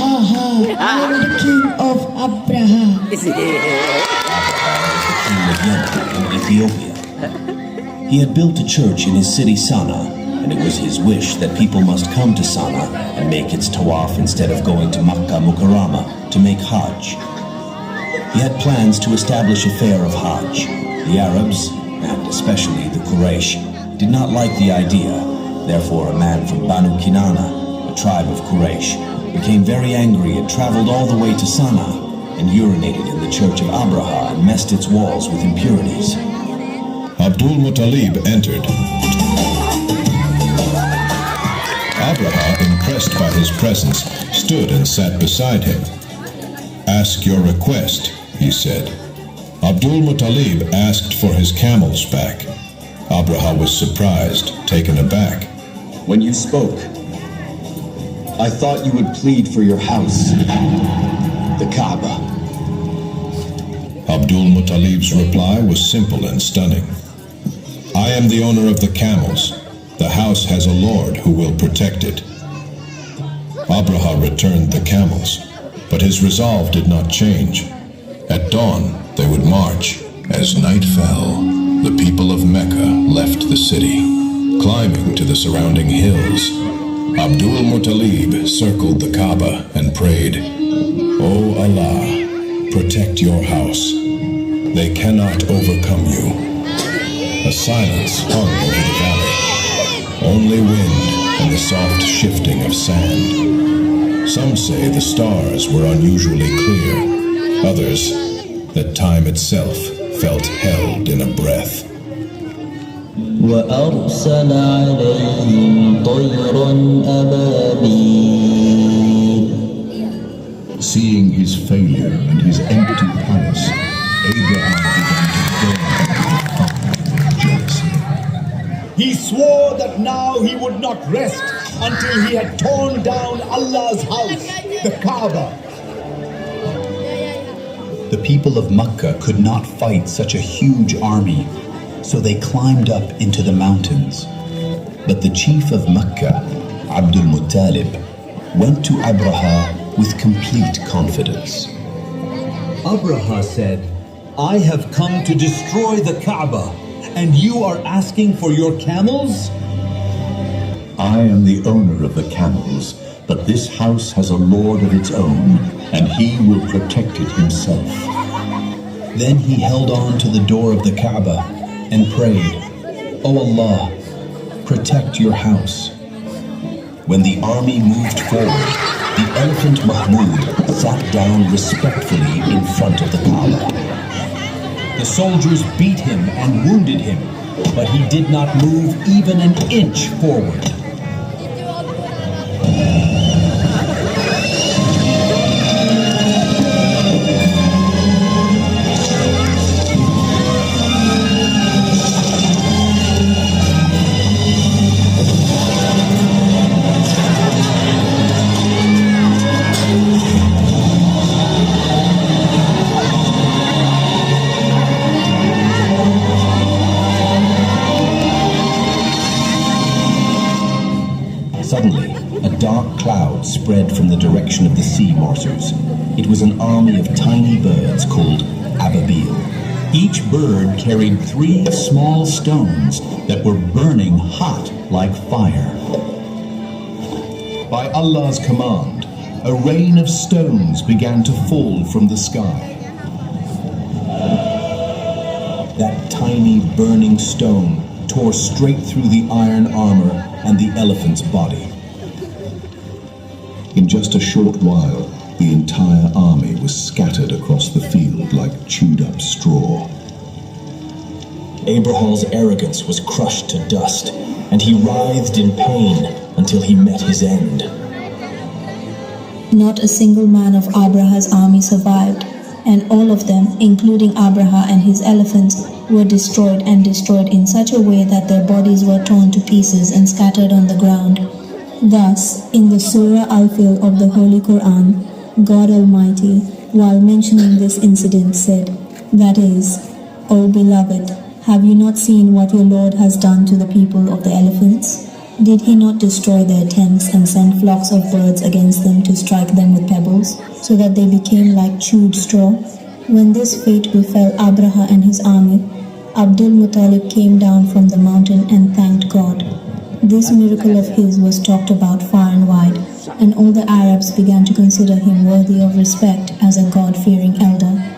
I am the king of Abraha. In Ethiopia. He had built a church in his city Sana, and it was his wish that people must come to Sana and make its tawaf instead of going to Makkah Mukarrama to make Hajj. He had plans to establish a fair of Hajj. The Arabs, and especially the Quraysh, did not like the idea. Therefore, a man from Banu Kinana, a tribe of Quraysh, became very angry and traveled all the way to Sana and urinated in the church of Abraha and messed its walls with impurities. Abdul Muttalib entered. Abraha, impressed by his presence, stood and sat beside him. "Ask your request," he said. Abdul Muttalib asked for his camels back. Abraha was surprised, taken aback. When you spoke, I thought you would plead for your house, the Kaaba. Abdul Muttalib's reply was simple and stunning. "I am the owner of the camels. The house has a lord who will protect it." Abraha returned the camels, but his resolve did not change. At dawn, they would march. As night fell, the people of Mecca left the city. Climbing to the surrounding hills, Abdul Muttalib circled the Kaaba and prayed, "O Allah, protect your house. They cannot overcome you." A silence hung over the valley. Only wind and the soft shifting of sand. Some say the stars were unusually clear. Others, that time itself felt held in a breath. وأرسل عليهم طيرا أبابيل. Seeing his failure and his empty palace, Abraham began to burn with jealousy. He swore that now he would not rest until he had torn down Allah's house, the Kaaba. The people of Makkah could not fight such a huge army, so they climbed up into the mountains. But the chief of Makkah, Abdul Muttalib, went to Abraha with complete confidence. Abraha said, "I have come to destroy the Kaaba, and you are asking for your camels?" "I am the owner of the camels, but this house has a lord of its own, and he will protect it himself." Then he held on to the door of the Kaaba and prayed, "O Allah, protect your house." When the army moved forward, the elephant Mahmud sat down respectfully in front of the Kaaba. The soldiers beat him and wounded him, but he did not move even an inch forward. Suddenly, a dark cloud spread from the direction of the sea mortars. It was an army of tiny birds called ababil. Each bird carried 3 small stones that were burning hot like fire. By Allah's command, a rain of stones began to fall from the sky. That tiny burning stone tore straight through the iron armor and the elephant's body. In just a short while, the entire army was scattered across the field like chewed-up straw. Abrahal's arrogance was crushed to dust, and he writhed in pain until he met his end. Not a single man of Abraha's army survived, and all of them, including Abraha and his elephants, were destroyed in such a way that their bodies were torn to pieces and scattered on the ground. Thus, in the Surah Al-Fil of the Holy Quran, God Almighty, while mentioning this incident, said, that is, "O beloved, have you not seen what your Lord has done to the people of the elephants? Did he not destroy their tents and send flocks of birds against them to strike them with pebbles, so that they became like chewed straw? When this fate befell Abraha and his army, Abdul Muttalib came down from the mountain and thanked God. This miracle of his was talked about far and wide, and all the Arabs began to consider him worthy of respect as a God-fearing elder.